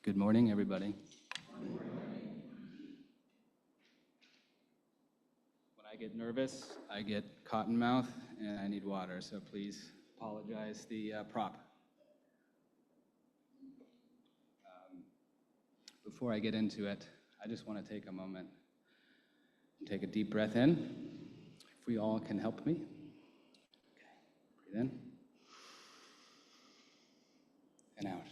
Good morning, everybody. When I get nervous, I get cotton mouth, and I need water, so please apologize the prop. Before I get into it, I just want to take a moment and take a deep breath in. If we all can help me. Okay, breathe in and out.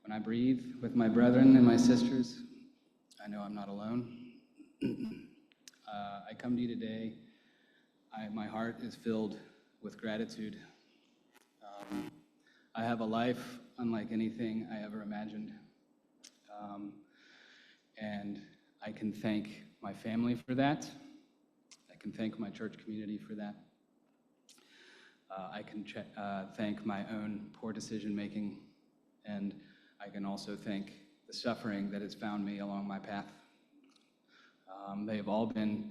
When I breathe with my brethren and my sisters, I know I'm not alone. I come to you today. My heart is filled with gratitude. I have a life unlike anything I ever imagined. And I can thank my family for that. I can thank my church community for that. I can thank my own poor decision-making, and I can also thank the suffering that has found me along my path. They have all been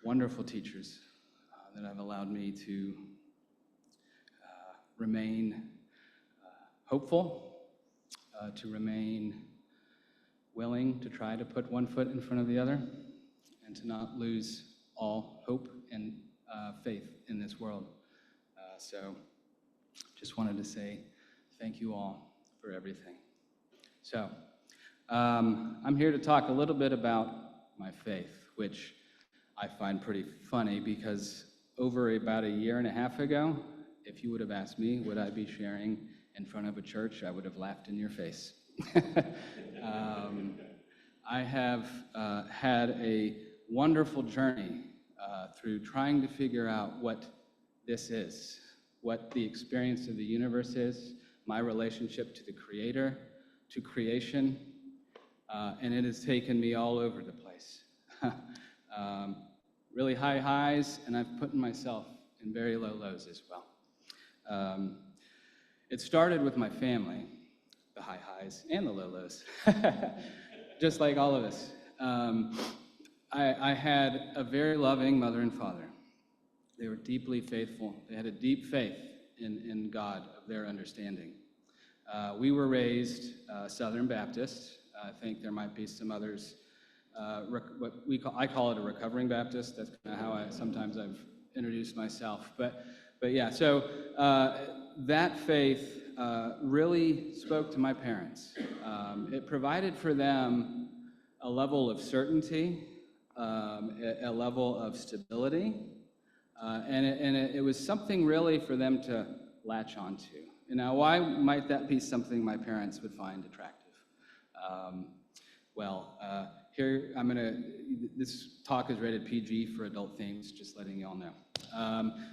wonderful teachers that have allowed me to remain hopeful, to remain willing to try to put one foot in front of the other, and to not lose all hope and faith in this world. So just wanted to say thank you all for everything. So I'm here to talk a little bit about my faith, which I find pretty funny because over about a year and a half ago, if you would have asked me, would I be sharing in front of a church, I would have laughed in your face. I have had a wonderful journey through trying to figure out what this is, what the experience of the universe is, my relationship to the Creator, to creation, and it has taken me all over the place. Really high highs, and I've put myself in very low lows as well. It started with my family, the high highs and the low lows, just like all of us. I had a very loving mother and father. They were deeply faithful. They had a deep faith in God of their understanding. We were raised Southern Baptist. I think there might be some others. I call it a recovering Baptist. That's kind of how sometimes I've introduced myself. But yeah, so that faith really spoke to my parents. It provided for them a level of certainty, a level of stability, and it was something really for them to latch onto. And now, why might that be something my parents would find attractive? Here this talk is rated PG for adult themes, just letting you all know.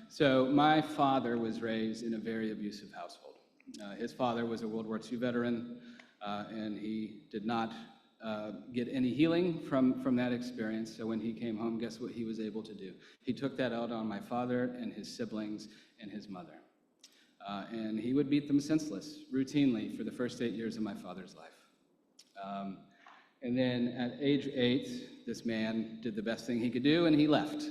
So my father was raised in a very abusive household. His father was a World War II veteran, and he did not get any healing from that experience. So when he came home, guess what he was able to do? He took that out on my father and his siblings and his mother. And he would beat them senseless, routinely, for the first 8 years of my father's life. And then at age 8, this man did the best thing he could do, and he left.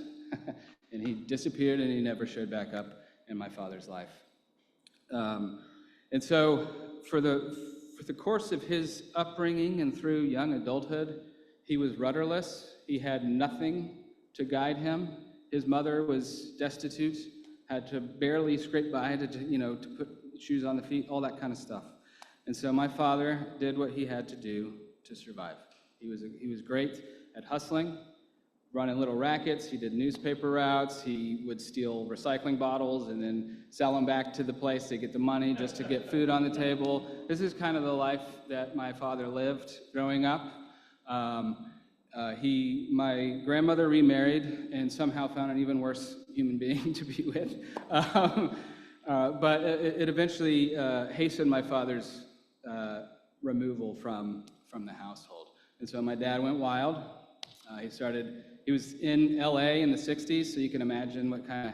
And he disappeared, and he never showed back up in my father's life. And so for the course of his upbringing and through young adulthood, he was rudderless. He had nothing to guide him. His mother was destitute, had to barely scrape by to put shoes on the feet, all that kind of stuff. And so my father did what he had to do to survive. He was great at hustling, running little rackets. He did newspaper routes. He would steal recycling bottles and then sell them back to the place to get the money just to get food on the table. This is kind of the life that my father lived growing up. My grandmother remarried and somehow found an even worse human being to be with. But it eventually hastened my father's removal from the household. And so my dad went wild. He was in LA in the 60s, so you can imagine what kind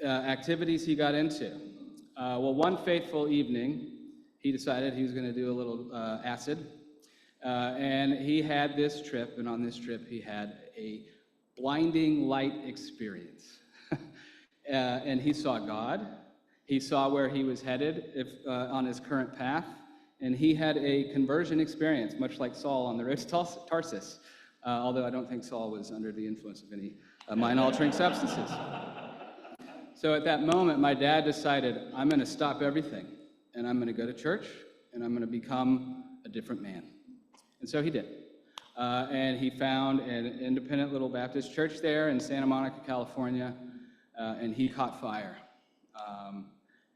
of activities he got into. One fateful evening, he decided he was going to do a little acid. And he had this trip, and on this trip he had a blinding light experience. And he saw God, He saw where he was headed on his current path, and he had a conversion experience, much like Saul on the road to Tarsus, although I don't think Saul was under the influence of any mind-altering substances. So at that moment, my dad decided, I'm going to stop everything, and I'm going to go to church, and I'm going to become a different man. And so he did. And he found an independent little Baptist church there in Santa Monica, California, and he caught fire.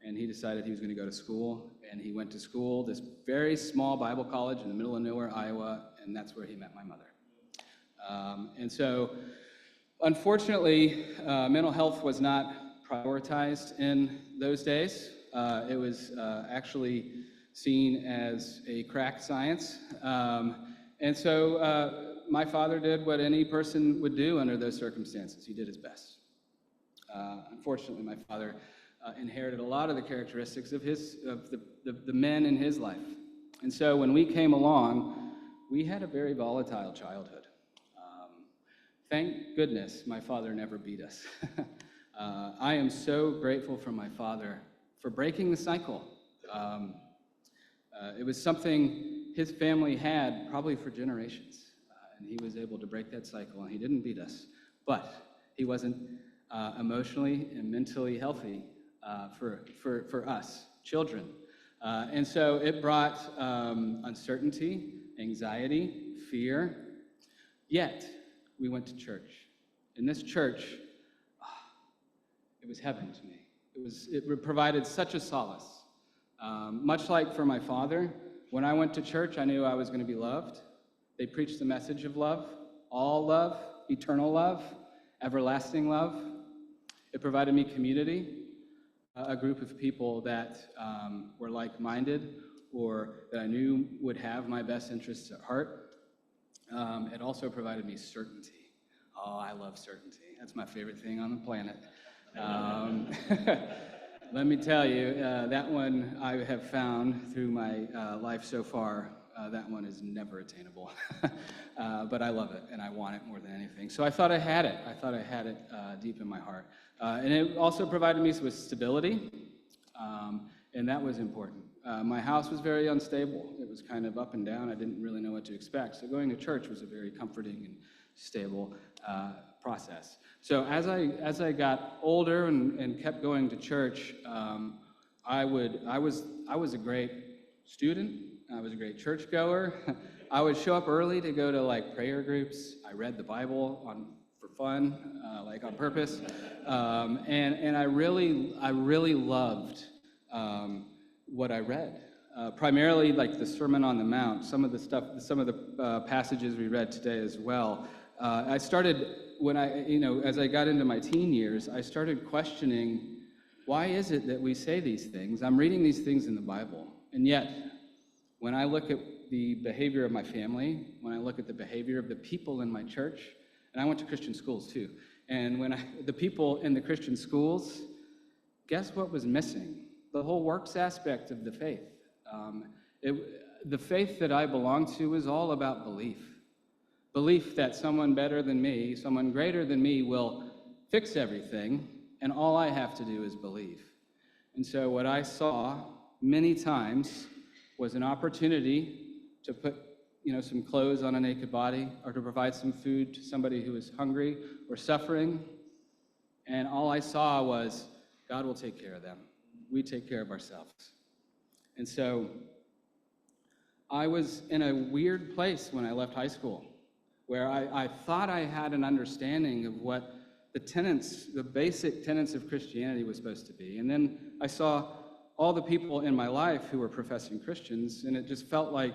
And he decided he was going to go to school, and he went to school, this very small Bible college in the middle of nowhere, Iowa, and that's where he met my mother. And so, unfortunately, mental health was not prioritized in those days. It was actually seen as a cracked science. And so my father did what any person would do under those circumstances. He did his best. Unfortunately, my father inherited a lot of the characteristics of the men in his life. And so when we came along, we had a very volatile childhood. Thank goodness my father never beat us. I am so grateful for my father for breaking the cycle. It was something his family had probably for generations, and he was able to break that cycle, and he didn't beat us. But he wasn't emotionally and mentally healthy for us, children. And so it brought uncertainty, anxiety, fear. Yet, we went to church. In this church, it was heaven to me. It provided such a solace. Much like for my father, when I went to church, I knew I was going to be loved. They preached the message of love, all love, eternal love, everlasting love. It provided me community, a group of people that were like-minded or that I knew would have my best interests at heart. It also provided me certainty. Oh, I love certainty. That's my favorite thing on the planet. Let me tell you, that one I have found through my life so far, that one is never attainable. But I love it, and I want it more than anything. So I thought I had it. I thought I had it deep in my heart. And it also provided me with stability, and that was important. My house was very unstable. It was kind of up and down. I didn't really know what to expect. So going to church was a very comforting and stable process. So as I got older and kept going to church, I was a great student. I was a great churchgoer. I would show up early to go to like prayer groups. I read the Bible for fun, like on purpose, and I really loved what I read. Primarily like the Sermon on the Mount, some of the passages we read today as well. I started as I got into my teen years, I started questioning, why is it that we say these things? I'm reading these things in the Bible, and yet when I look at the behavior of my family, when I look at the behavior of the people in my church, and I went to Christian schools too, and the people in the Christian schools, guess what was missing? The whole works aspect of the faith. The faith that I belong to is all about belief. Belief that someone better than me, someone greater than me will fix everything, and all I have to do is believe. And so what I saw many times was an opportunity to put some clothes on a naked body, or to provide some food to somebody who is hungry or suffering. And all I saw was, God will take care of them. We take care of ourselves. And so I was in a weird place when I left high school, where I thought I had an understanding of what the basic tenets of Christianity was supposed to be. And then I saw all the people in my life who were professing Christians, and it just felt like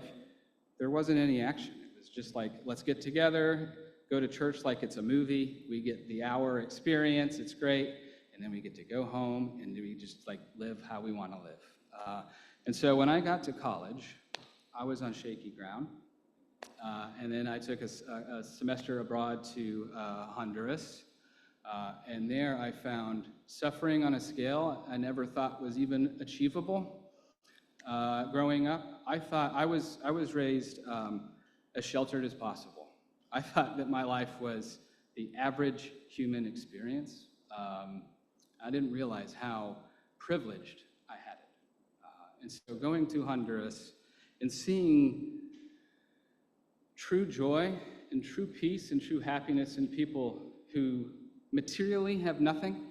there wasn't any action. It was just like, let's get together, go to church like it's a movie. We get the hour experience, it's great, and then we get to go home, and we just like live how we want to live. And so when I got to college, I was on shaky ground. And then I took a semester abroad to Honduras. And there I found suffering on a scale I never thought was even achievable. Growing up, I thought I was raised as sheltered as possible. I thought that my life was the average human experience. I didn't realize how privileged I had it. And so going to Honduras and seeing true joy and true peace and true happiness in people who materially have nothing,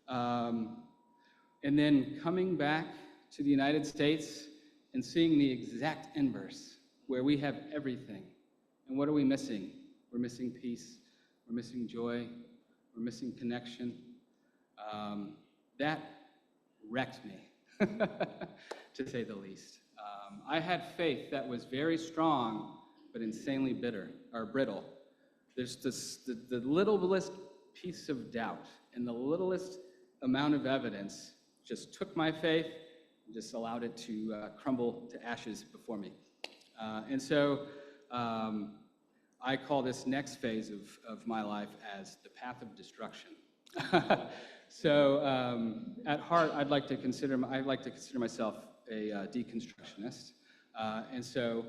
and then coming back to the United States and seeing the exact inverse, where we have everything. And what are we missing? We're missing peace, we're missing joy, we're missing connection. That wrecked me, to say the least. I had faith that was very strong, but insanely brittle. There's the littlest piece of doubt and the littlest amount of evidence just took my faith and just allowed it to crumble to ashes before me. And so I call this next phase of my life as the path of destruction. So at heart, I'd like to consider myself a deconstructionist. And so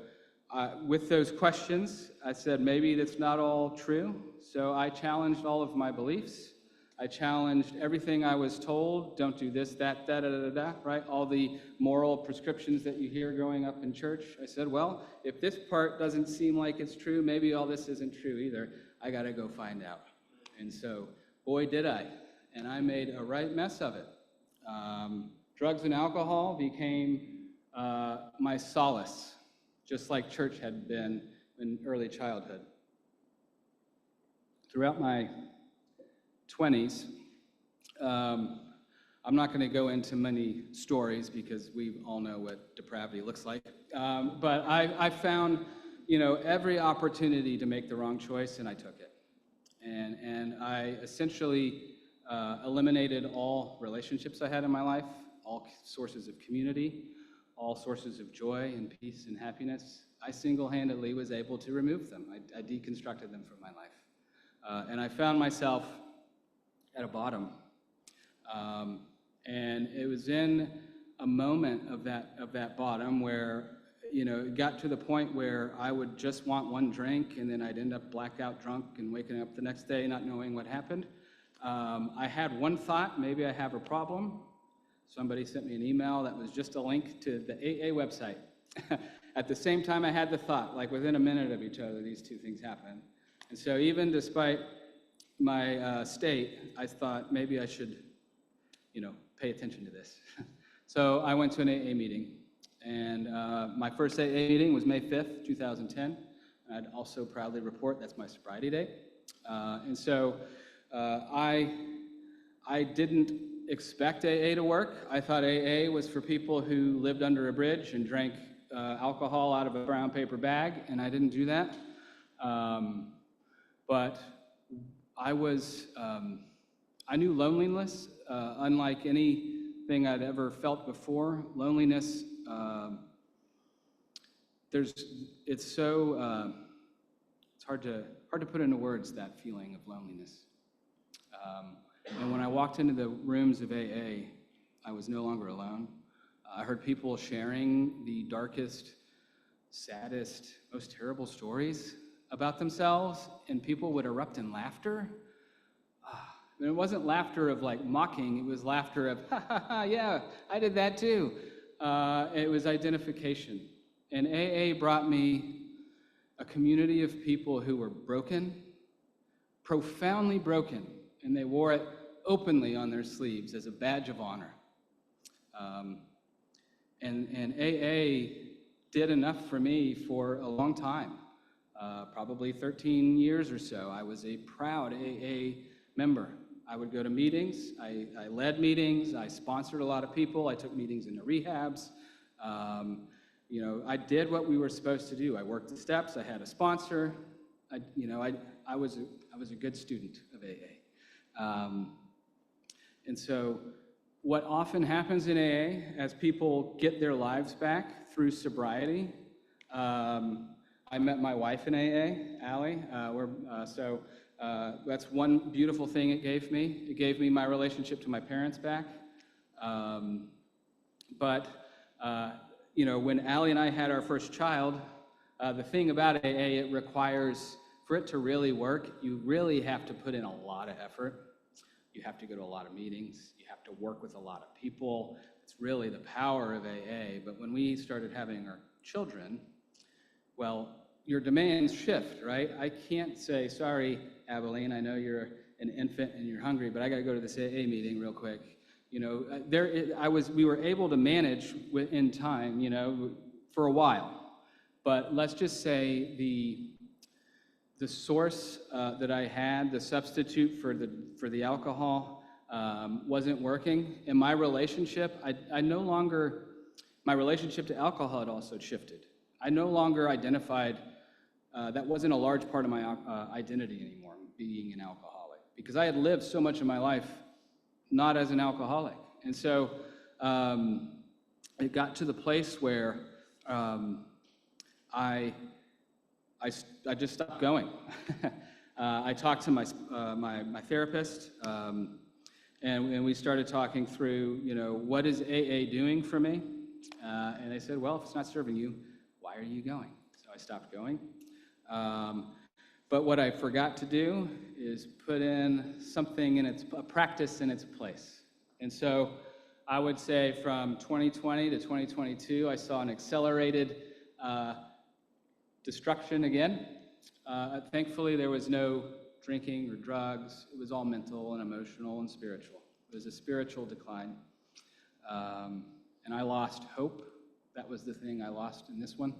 with those questions, I said, maybe that's not all true. So I challenged all of my beliefs. I challenged everything I was told. Don't do this, that, right? All the moral prescriptions that you hear growing up in church. I said, well, if this part doesn't seem like it's true, maybe all this isn't true either. I got to go find out. And so, boy, did I. And I made a right mess of it. Drugs and alcohol became my solace, just like church had been in early childhood. Throughout my 20s, I'm not going to go into many stories because we all know what depravity looks like. But I found, every opportunity to make the wrong choice, and I took it. And I essentially eliminated all relationships I had in my life, all sources of community, all sources of joy and peace and happiness. I single-handedly was able to remove them. I deconstructed them from my life. And I found myself at a bottom. And it was in a moment of that bottom where, it got to the point where I would just want one drink, and then I'd end up blackout drunk and waking up the next day not knowing what happened. I had one thought, maybe I have a problem. Somebody sent me an email that was just a link to the AA website. At the same time I had the thought, like within a minute of each other, these two things happened. And so even despite my state, I thought maybe I should, pay attention to this. So I went to an AA meeting, and my first AA meeting was May 5th, 2010. I'd also proudly report that's my sobriety date. And so I didn't expect AA to work. I thought AA was for people who lived under a bridge and drank alcohol out of a brown paper bag, and I didn't do that. But I knew loneliness, unlike anything I'd ever felt before. Loneliness, it's hard to put into words, that feeling of loneliness. And when I walked into the rooms of AA, I was no longer alone. I heard people sharing the darkest, saddest, most terrible stories about themselves, and people would erupt in laughter. And it wasn't laughter of like mocking, it was laughter of, ha ha ha, yeah, I did that too. It was identification. And AA brought me a community of people who were broken, profoundly broken, and they wore it openly on their sleeves as a badge of honor. And AA did enough for me for a long time, probably 13 years or so. I was a proud AA member. I would go to meetings, I led meetings, I sponsored a lot of people, I took meetings into rehabs. I did what we were supposed to do. I worked the steps, I had a sponsor. I was a good student of AA. And so what often happens in AA as people get their lives back through sobriety, I met my wife in AA, Allie. That's one beautiful thing it gave me. It gave me my relationship to my parents back. When Allie and I had our first child, the thing about AA, it requires, for it to really work, you really have to put in a lot of effort. You have to go to a lot of meetings. You have to work with a lot of people. It's really the power of AA. But when we started having our children, well, your demands shift, right? I can't say, sorry, Abilene, I know you're an infant and you're hungry, but I got to go to this AA meeting real quick. You know, we were able to manage in time, you know, for a while. But let's just say the source that I had, the substitute for the alcohol, wasn't working. In my relationship, my relationship to alcohol had also shifted. I no longer identified, that wasn't a large part of my identity anymore, being an alcoholic, because I had lived so much of my life not as an alcoholic. And so it got to the place where I just stopped going. I talked to my therapist, and we started talking through, you know, what is AA doing for me? And they said, well, if it's not serving you, why are you going? So I stopped going. But what I forgot to do is put in something a practice in its place. And so I would say from 2020 to 2022, I saw an accelerated destruction again. Thankfully, there was no drinking or drugs. It was all mental and emotional and spiritual. It was a spiritual decline. And I lost hope. That was the thing I lost in this one.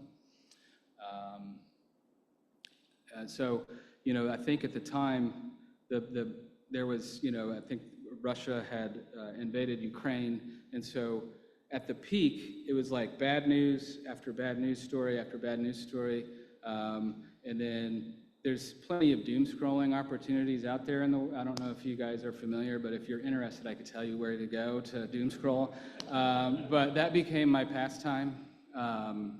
So, you know, I think at the time, there was, you know, I think Russia had invaded Ukraine. And so at the peak, it was like bad news after bad news story after bad news story. And then there's plenty of doom scrolling opportunities out there. I don't know if you guys are familiar, but if you're interested, I could tell you where to go to doom scroll. But that became my pastime. And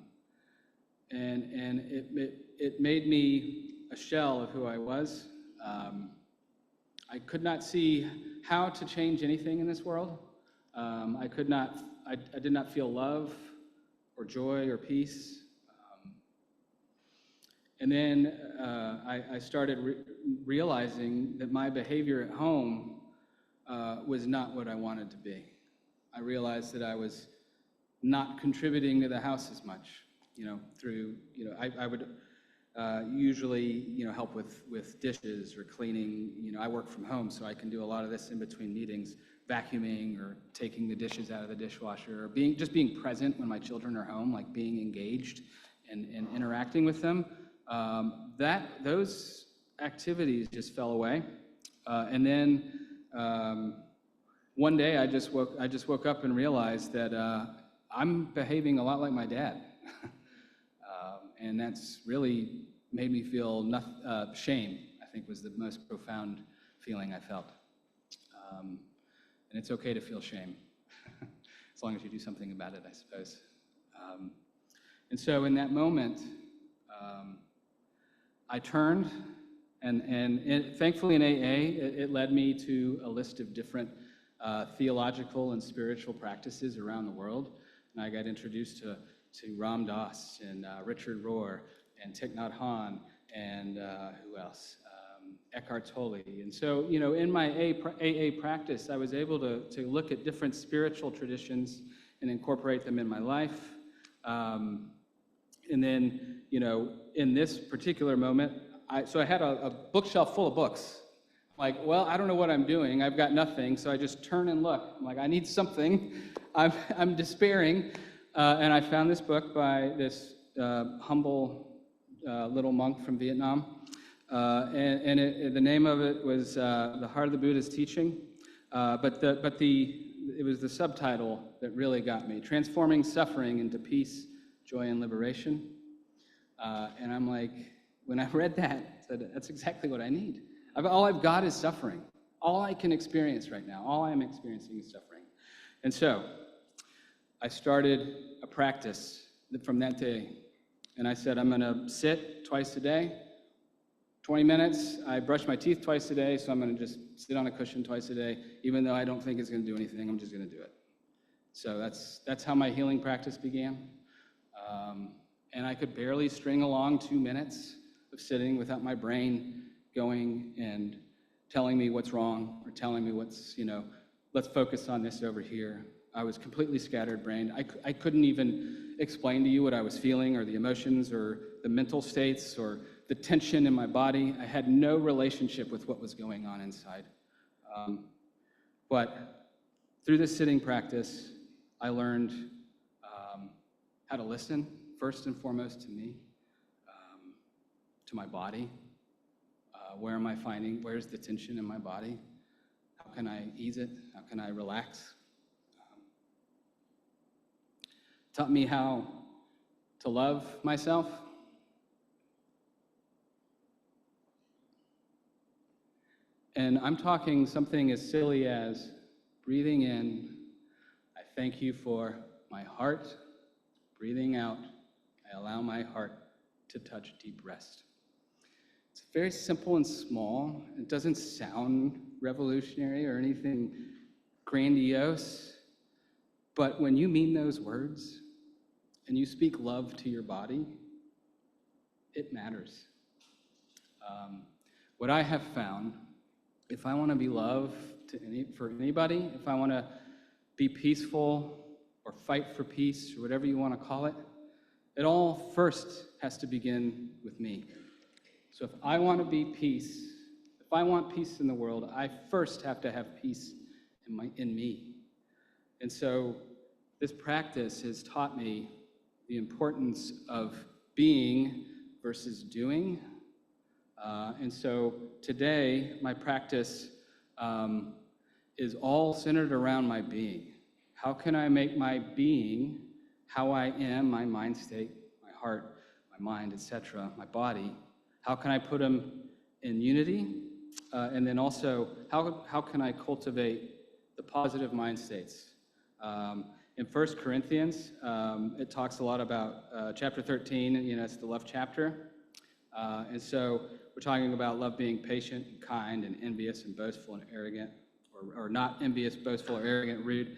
it made me a shell of who I was. I could not see how to change anything in this world. I did not feel love or joy or peace. And then I started realizing that my behavior at home was not what I wanted to be. I realized that I was not contributing to the house as much, you know, through, you know, I would usually, you know, help with dishes or cleaning. You know, I work from home, so I can do a lot of this in between meetings, vacuuming or taking the dishes out of the dishwasher, or just being present when my children are home, like being engaged and interacting with them. Those activities just fell away. And then one day I just woke up and realized that I'm behaving a lot like my dad. And that's really made me feel shame, I think, was the most profound feeling I felt. And it's okay to feel shame, as long as you do something about it, I suppose. And so in that moment, I turned, and thankfully in AA, it led me to a list of different theological and spiritual practices around the world. And I got introduced to Ram Dass and Richard Rohr and Thich Nhat Hanh and who else? Eckhart Tolle. And so, you know, in my AA practice, I was able to look at different spiritual traditions and incorporate them in my life. And then, you know, in this particular moment, I had a bookshelf full of books. Like, well, I don't know what I'm doing. I've got nothing. So I just turn and look. I'm like, I need something. I'm despairing. And I found this book by this humble little monk from Vietnam. And the name of it was The Heart of the Buddha's Teaching. But it was the subtitle that really got me: Transforming Suffering into Peace, Joy, and Liberation. And I'm like, when I read that, I said, that's exactly what I need. All I've got is suffering. All I can experience right now, all I'm experiencing is suffering. And so I started a practice from that day. And I said, I'm going to sit twice a day, 20 minutes. I brush my teeth twice a day, so I'm going to just sit on a cushion twice a day. Even though I don't think it's going to do anything, I'm just going to do it. So that's how my healing practice began. And I could barely string along 2 minutes of sitting without my brain going and telling me what's wrong or telling me let's focus on this over here. I was completely scattered-brained. I couldn't even explain to you what I was feeling or the emotions or the mental states or the tension in my body. I had no relationship with what was going on inside. But through this sitting practice, I learned how to listen, first and foremost, to me, to my body. Where's the tension in my body? How can I ease it? How can I relax? Taught me how to love myself. And I'm talking something as silly as breathing in, I thank you for my heart. Breathing out, I allow my heart to touch deep rest. It's very simple and small. It doesn't sound revolutionary or anything grandiose. But when you mean those words and you speak love to your body, it matters. What I have found, if I want to be loved for anybody, if I want to be peaceful or fight for peace or whatever you want to call it, it all first has to begin with me. So if I want to be peace, if I want peace in the world, I first have to have peace in me. And so this practice has taught me the importance of being versus doing. And so today, my practice is all centered around my being. How can I make my being, how I am, my mind state, my heart, my mind, etc., my body, how can I put them in unity? And then also, how can I cultivate the positive mind states? In 1 Corinthians, it talks a lot about chapter 13, it's the love chapter. And so we're talking about love being patient and kind and envious and boastful and arrogant, or not envious, boastful, or arrogant, rude.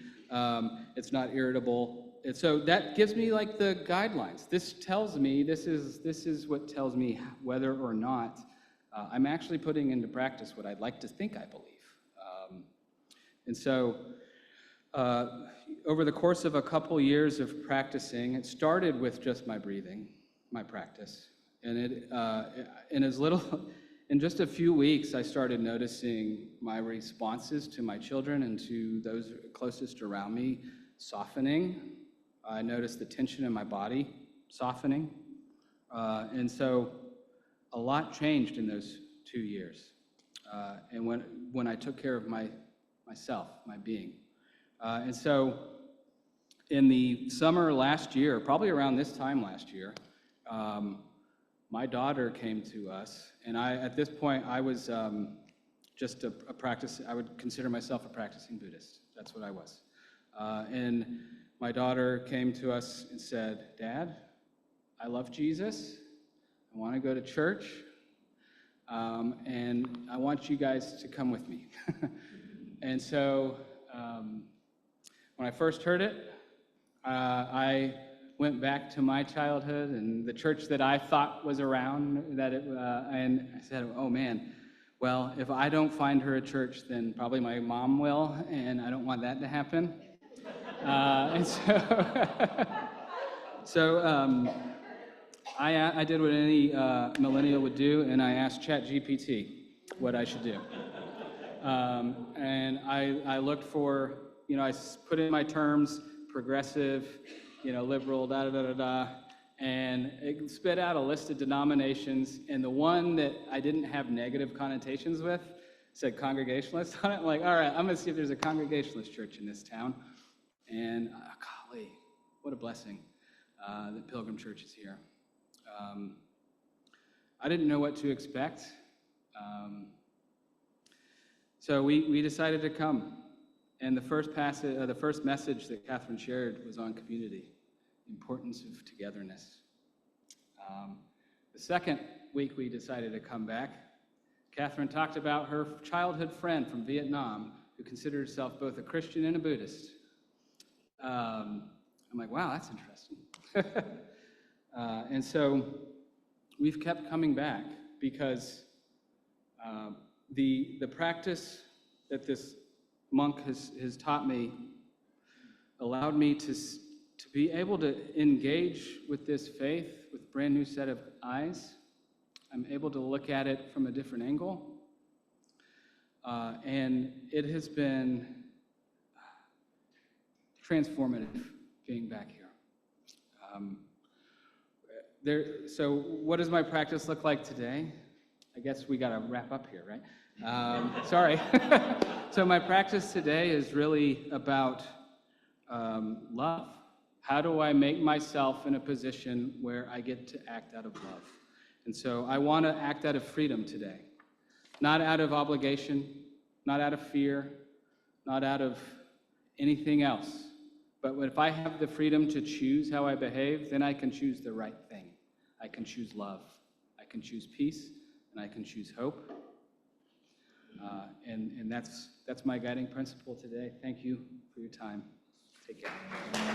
It's not irritable. And so that gives me like the guidelines. This tells me, this is what tells me whether or not I'm actually putting into practice what I'd like to think I believe. And so over the course of a couple years of practicing, it started with just my breathing, my practice. And in just a few weeks, I started noticing my responses to my children and to those closest around me softening. I noticed the tension in my body softening. And so a lot changed in those 2 years. And when I took care of myself, my being. And so in the summer last year, probably around this time last year, my daughter came to us, and at this point, I was just I would consider myself a practicing Buddhist. That's what I was. And my daughter came to us and said, "Dad, I love Jesus. I want to go to church, and I want you guys to come with me." And so when I first heard it, I went back to my childhood and the church that I thought was around, and I said, "Oh man, well, if I don't find her a church, then probably my mom will, and I don't want that to happen." And so I did what any millennial would do, and I asked ChatGPT what I should do. And I looked for, I put in my terms, progressive, liberal, and it spit out a list of denominations, and the one that I didn't have negative connotations with said Congregationalist on it. I'm like, all right, I'm gonna see if there's a Congregationalist church in this town. And golly, what a blessing that Pilgrim Church is here. I didn't know what to expect. So we decided to come. And the first message that Catherine shared was on community, the importance of togetherness. The second week we decided to come back, Catherine talked about her childhood friend from Vietnam who considered herself both a Christian and a Buddhist. I'm like, wow, that's interesting. And so we've kept coming back because the practice that this monk has taught me allowed me to be able to engage with this faith with a brand new set of eyes. I'm able to look at it from a different angle. And it has been transformative being back here. So what does my practice look like today? I guess we got to wrap up here, right? Sorry. So my practice today is really about love. How do I make myself in a position where I get to act out of love? And so I want to act out of freedom today. Not out of obligation, not out of fear, not out of anything else. But if I have the freedom to choose how I behave, then I can choose the right thing. I can choose love. I can choose peace, and I can choose hope. And that's my guiding principle today. Thank you for your time. Take care.